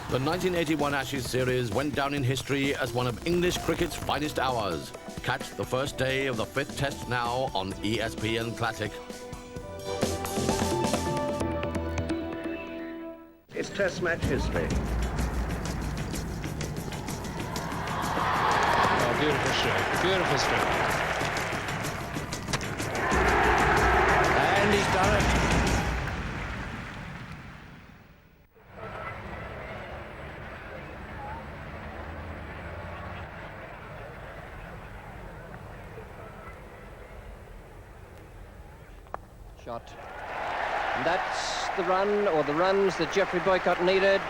The 1981 Ashes series went down in history as one of English cricket's finest hours. Catch the first day of the 5th Test now on ESPN Classic. It's Test match history. Oh, beautiful stroke, beautiful stroke. And he's done it. Shot. And that's the run, or the runs that Geoffrey Boycott needed.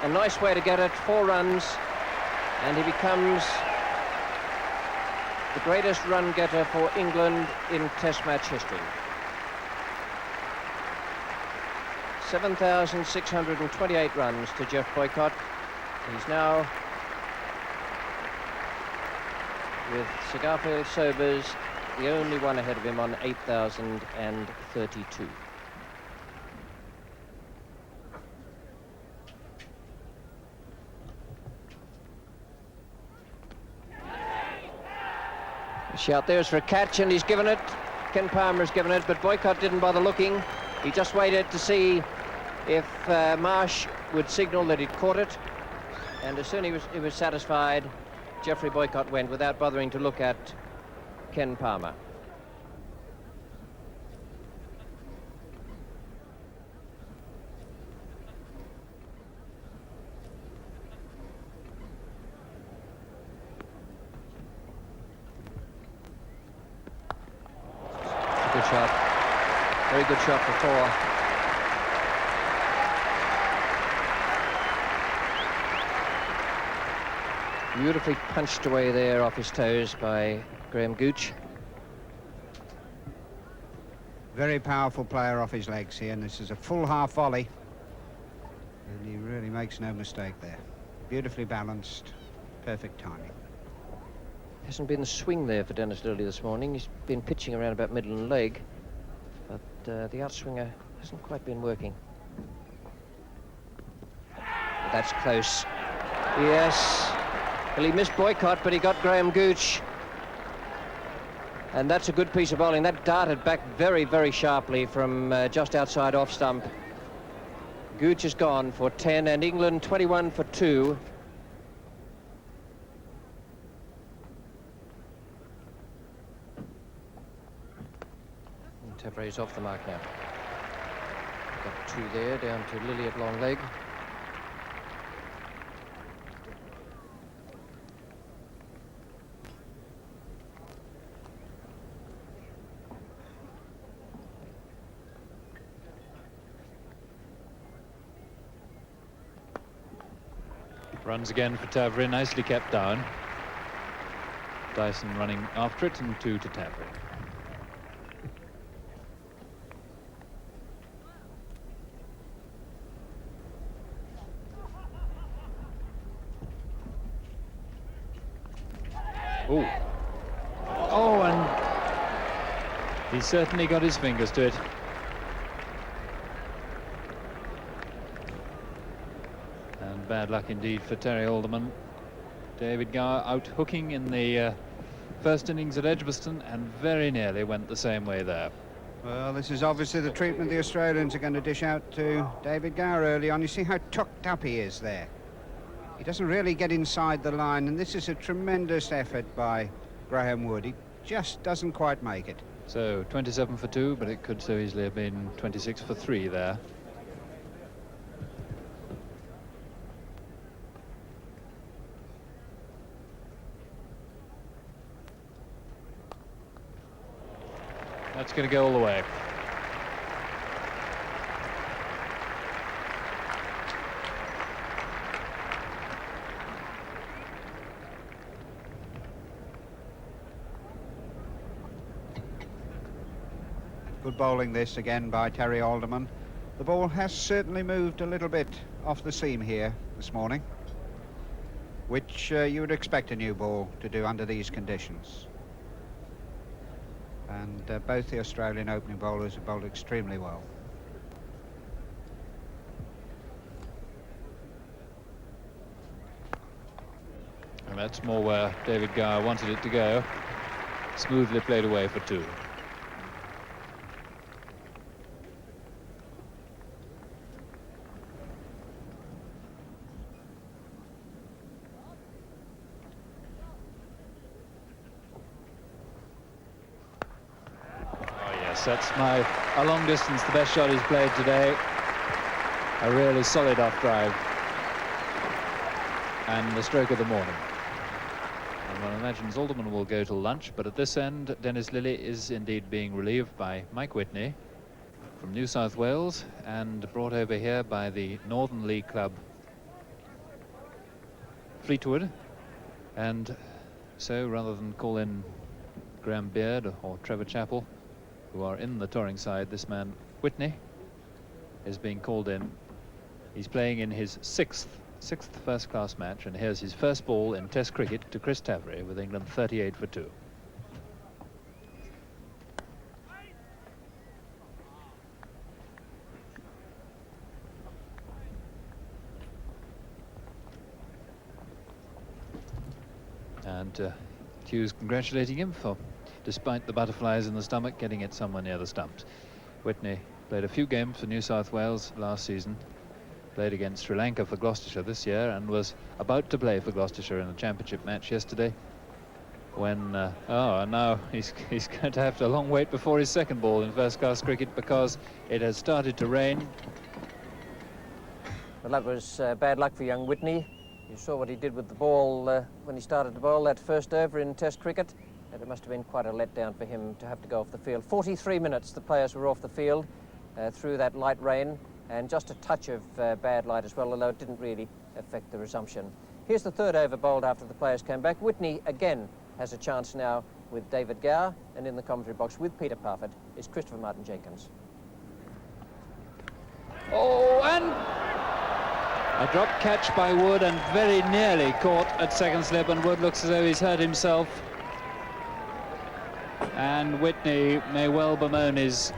A nice way to get it, 4 runs, and he becomes the greatest run getter for England in Test match history. 7,628 runs to Geoff Boycott. He's now, with Sir Garfield Sobers, the only one ahead of him on 8,032. The shout there is for a catch, and he's given it. Ken Palmer has given it, but Boycott didn't bother looking. He just waited to see if Marsh would signal that he'd caught it, and as soon as he was satisfied, Geoffrey Boycott went without bothering to look at Ken Palmer. Good shot. Very good shot for 4. Beautifully punched away there off his toes by Graham Gooch. Very powerful player off his legs here, and this is a full half volley. And he really makes no mistake there. Beautifully balanced, perfect timing. Hasn't been the swing there for Dennis Lilly this morning. He's been pitching around about middle and leg, but the outswinger hasn't quite been working. That's close. Yes. Well, he missed Boycott, but he got Graham Gooch. And that's a good piece of bowling. That darted back very, very sharply from just outside off stump. Gooch is gone for 10, and England 21 for 2. And Tavaré's off the mark now. Got 2 there, down to Lilly at long leg. Runs again for TAVARÉ, nicely kept down. Dyson running after it, and 2 to TAVARÉ. Oh. Oh, and he certainly got his fingers to it. And bad luck indeed for Terry Alderman. David Gower out hooking in the first innings at Edgbaston, and very nearly went the same way there. Well, this is obviously the treatment the Australians are going to dish out to David Gower early on. You see how tucked up he is there. He doesn't really get inside the line, and this is a tremendous effort by Graham Wood. He just doesn't quite make it. So 27 for 2, but it could so easily have been 26 for 3 there. That's going to go all the way. Good bowling this again by Terry Alderman. The ball has certainly moved a little bit off the seam here this morning, which you would expect a new ball to do under these conditions. And both the Australian opening bowlers have bowled extremely well. That's more where David Gower wanted it to go. Smoothly played away for 2. That's a long distance, the best shot he's played today. A really solid off drive. And the stroke of the morning. And one imagines Alderman will go to lunch, but at this end, Dennis Lilly is indeed being relieved by Mike Whitney from New South Wales and brought over here by the Northern League club Fleetwood. And so rather than call in Graham Beard or Trevor Chappell, who are in the touring side, this man Whitney is being called in. He's playing in his sixth first-class match, and here's his first ball in Test cricket to Chris TAVARÉ with England 38 for 2. And Hughes congratulating him for, despite the butterflies in the stomach, getting it somewhere near the stumps. Whitney played a few games for New South Wales last season, played against Sri Lanka for Gloucestershire this year, and was about to play for Gloucestershire in a championship match yesterday when, and now he's going to have to long wait before his second ball in first-class cricket because it has started to rain. Well, that was bad luck for young Whitney. You saw what he did with the ball when he started to bowl that first over in Test cricket. And it must have been quite a letdown for him to have to go off the field. 43 minutes the players were off the field through that light rain, and just a touch of bad light as well, although it didn't really affect the resumption. Here's the third over bowled after the players came back. Whitney again has a chance now with David Gower, and in the commentary box with Peter Parfitt is Christopher Martin-Jenkins. Oh, and a drop catch by Wood, and very nearly caught at second slip, and Wood looks as though he's hurt himself. And Whitney may well bemoan his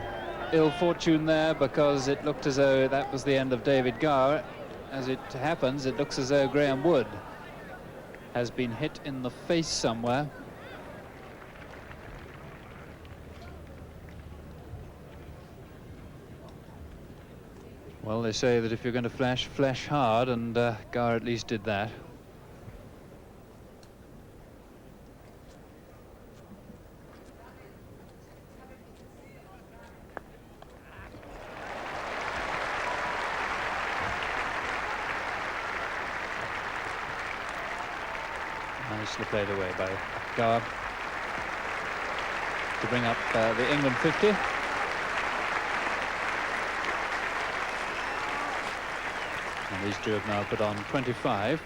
ill fortune there, because it looked as though that was the end of David Gower. As it happens, it looks as though Graham Wood has been hit in the face somewhere. Well, they say that if you're going to flash, flash hard, and Gower at least did that. Nicely played away by Gower to bring up the England 50. And these two have now put on 25.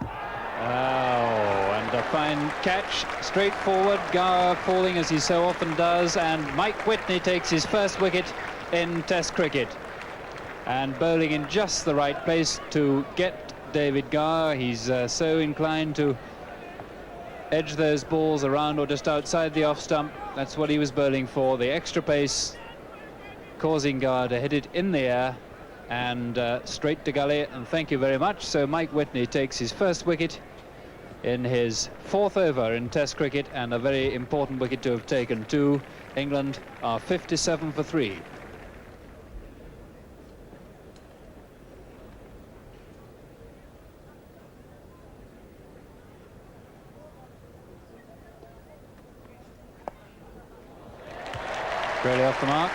Oh, and a fine catch, straight forward. Gower falling as he so often does, and Mike Whitney takes his first wicket in Test cricket, and bowling in just the right place to get David Gower. He's so inclined to edge those balls around or just outside the off stump. That's what he was bowling for, the extra pace, causing Gower to hit it in the air and straight to gully, and thank you very much. So Mike Whitney takes his first wicket in his fourth over in Test cricket, and a very important wicket to have taken too. England are 57 for 3. Really off the mark.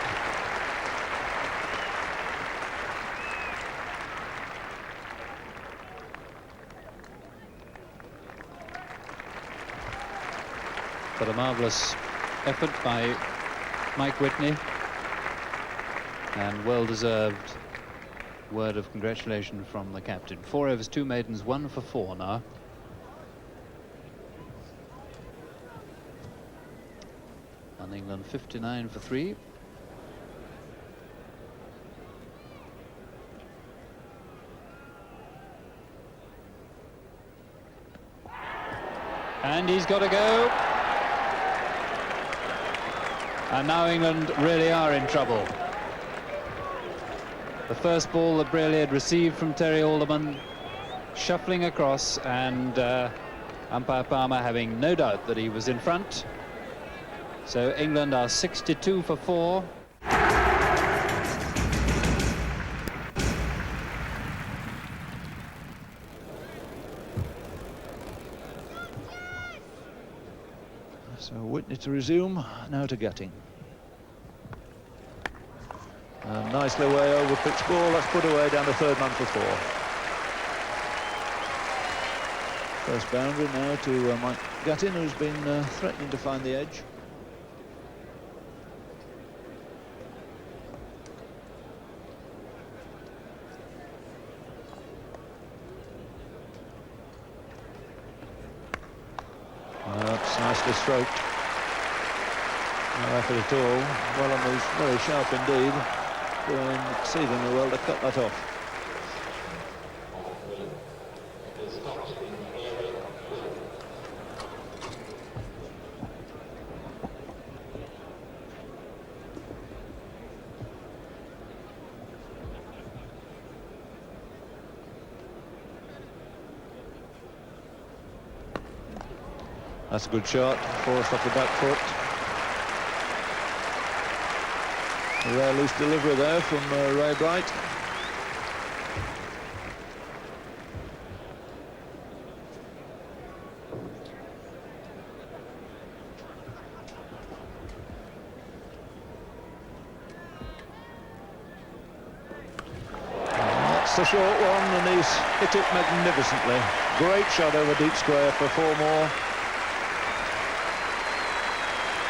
But a marvellous effort by Mike Whitney, and well-deserved word of congratulation from the captain. 4 overs, 2 maidens, 1 for 4 now. And England 59 for 3. And he's got to go. And now England really are in trouble. The first ball that Braley had received from Terry Alderman, shuffling across, and umpire Palmer having no doubt that he was in front. So England are 62 for 4. So Whitney to resume, now to Gatting. Nicely away over pitch ball, that's put away down to third man for 4. First boundary now to Mike Gatting, who's been threatening to find the edge. That's nicely stroked. No effort at all. Well on these, very sharp indeed. Doing exceedingly well to cut that off. That's a good shot, forced off the back foot. A rare loose delivery there from Ray Bright. That's the short one, and he's hit it magnificently. Great shot over deep square for 4 more.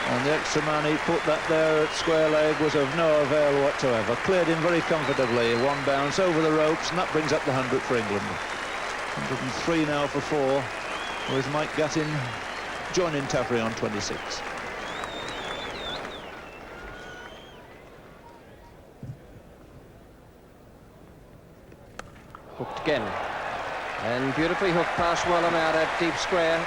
And the extra man he put that there at square leg was of no avail whatsoever. Cleared in very comfortably, 1 bounce over the ropes, and that brings up the 100 for England. 103 now for 4, with Mike Gatting joining TAVARÉ on 26. Hooked again. And beautifully hooked past Wellham out at deep square.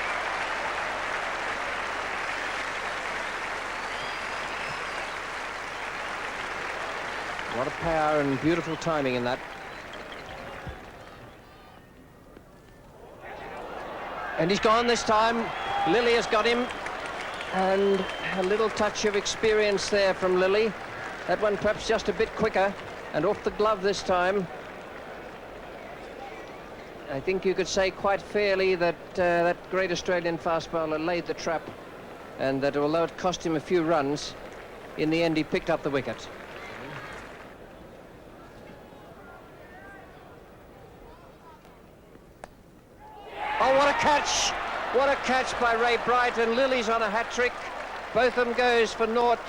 A lot of power and beautiful timing in that. And he's gone this time. Lilly has got him. And a little touch of experience there from Lilly. That one perhaps just a bit quicker and off the glove this time. I think you could say quite fairly that that great Australian fast bowler laid the trap, and that although it cost him a few runs, in the end he picked up the wicket. Oh, what a catch! What a catch by Ray Bright, and Lilly's on a hat-trick. Both of them goes for naught.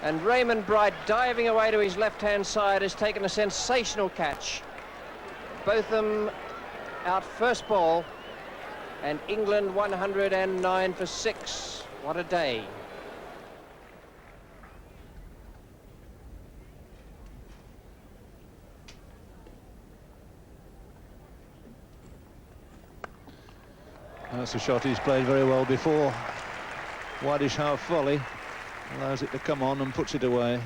And Raymond Bright, diving away to his left-hand side, has taken a sensational catch. Both of them out first ball, and England 109 for 6. What a day. That's a shot he's played very well before. Wideish half volley, allows it to come on and puts it away.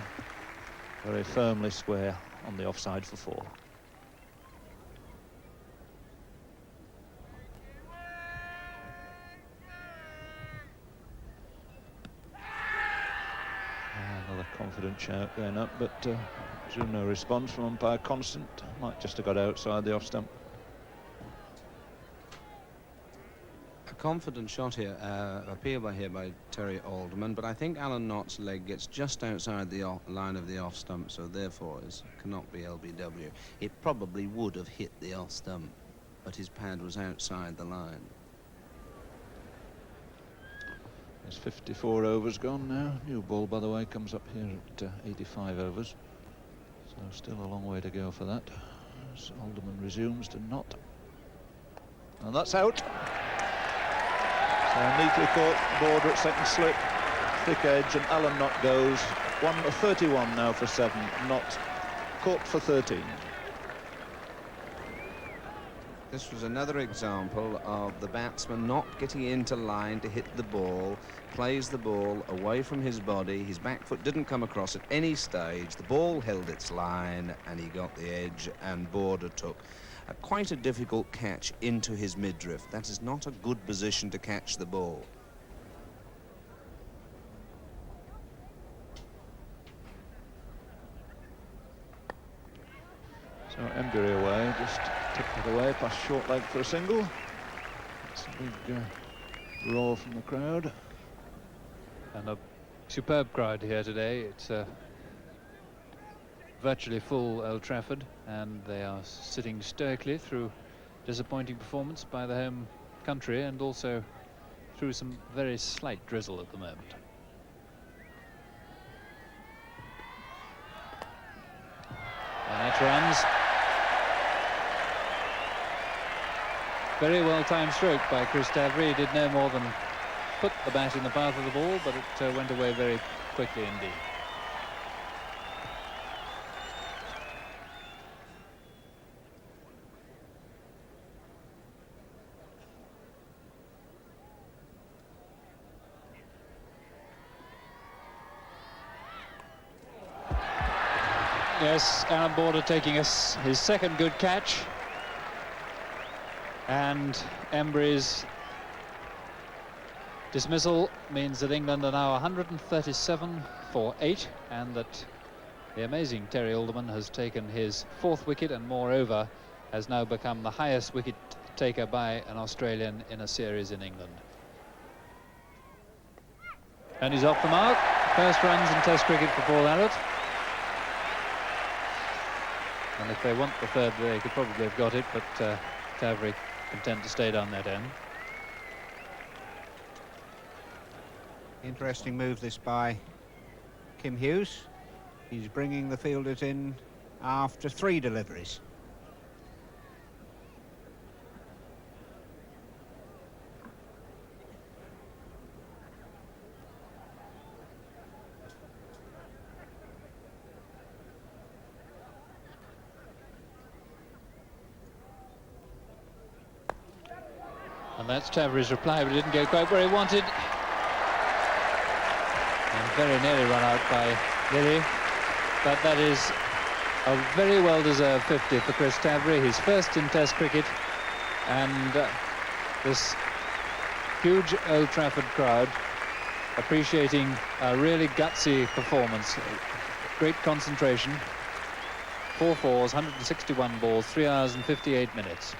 Very firmly square on the offside for 4. Another confident shout going up, but presume no response from umpire Constant. Might just have got outside the off stump. A confident shot here, appeal by Terry Alderman, but I think Alan Knott's leg gets just outside the line of the off stump, so therefore it cannot be LBW. It probably would have hit the off stump, but his pad was outside the line. There's 54 overs gone now. New ball, by the way, comes up here at 85 overs. So still a long way to go for that. As Alderman resumes to Knott. And that's out. So neatly caught, border at second slip, thick edge, and Alan Knott goes. 31 now for 7. Knott caught for 13. This was another example of the batsman not getting into line to hit the ball, plays the ball away from his body, his back foot didn't come across at any stage, the ball held its line and he got the edge, and Border took quite a difficult catch into his midriff. That is not a good position to catch the ball. So Embury away, just tipped it away, past short leg for a single. It's a big roar from the crowd. And a superb crowd here today. It's virtually full Old Trafford, and they are sitting stoically through disappointing performance by the home country, and also through some very slight drizzle at the moment. And it runs. Very well-timed stroke by Chris TAVARÉ. He did no more than put the bat in the path of the ball, but it went away very quickly indeed. Yes, Alan Border taking his second good catch. And Embury's dismissal means that England are now 137 for 8, and that the amazing Terry Alderman has taken his 4th wicket, and moreover has now become the highest wicket taker by an Australian in a series in England. And he's off the mark. First runs in Test cricket for Paul Allott. And if they want the third, they could probably have got it, but TAVARÉ content to stay down that end. Interesting move this by Kim Hughes. He's bringing the fielders in after 3 deliveries. And that's TAVARÉ's reply, but it didn't go quite where he wanted. And very nearly run out by Lilly. But that is a very well-deserved 50 for Chris TAVARÉ, his first in Test cricket. And this huge Old Trafford crowd appreciating a really gutsy performance. Great concentration. 4 fours, 161 balls, 3 hours and 58 minutes.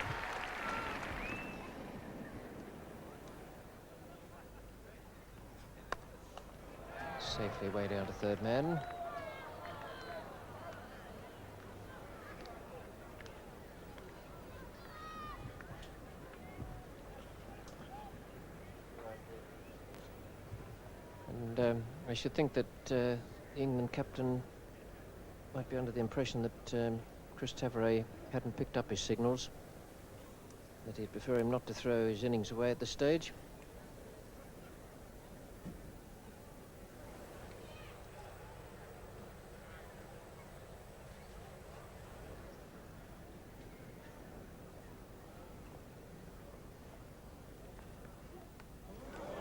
Safely way down to third man. And I should think that the England captain might be under the impression that Chris TAVARÉ hadn't picked up his signals, that he'd prefer him not to throw his innings away at this stage.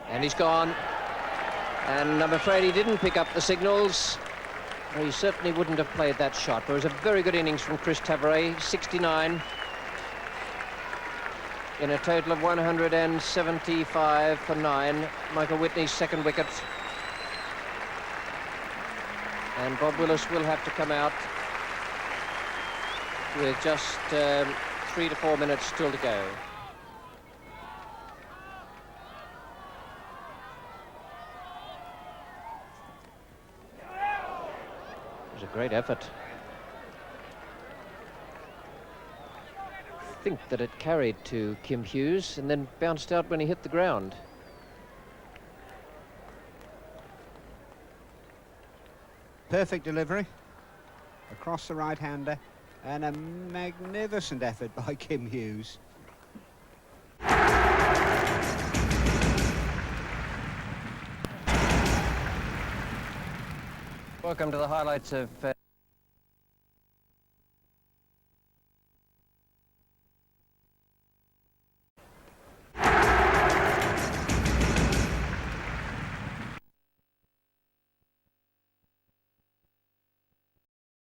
And he's gone, and I'm afraid he didn't pick up the signals. He certainly wouldn't have played that shot. But it was a very good innings from Chris TAVARÉ, 69 in a total of 175 for 9. Michael Whitney's second wicket, and Bob Willis will have to come out with just 3 to 4 minutes still to go. A great effort. I think that it carried to Kim Hughes and then bounced out when he hit the ground. Perfect delivery across the right-hander, and a magnificent effort by Kim Hughes. Welcome to the highlights of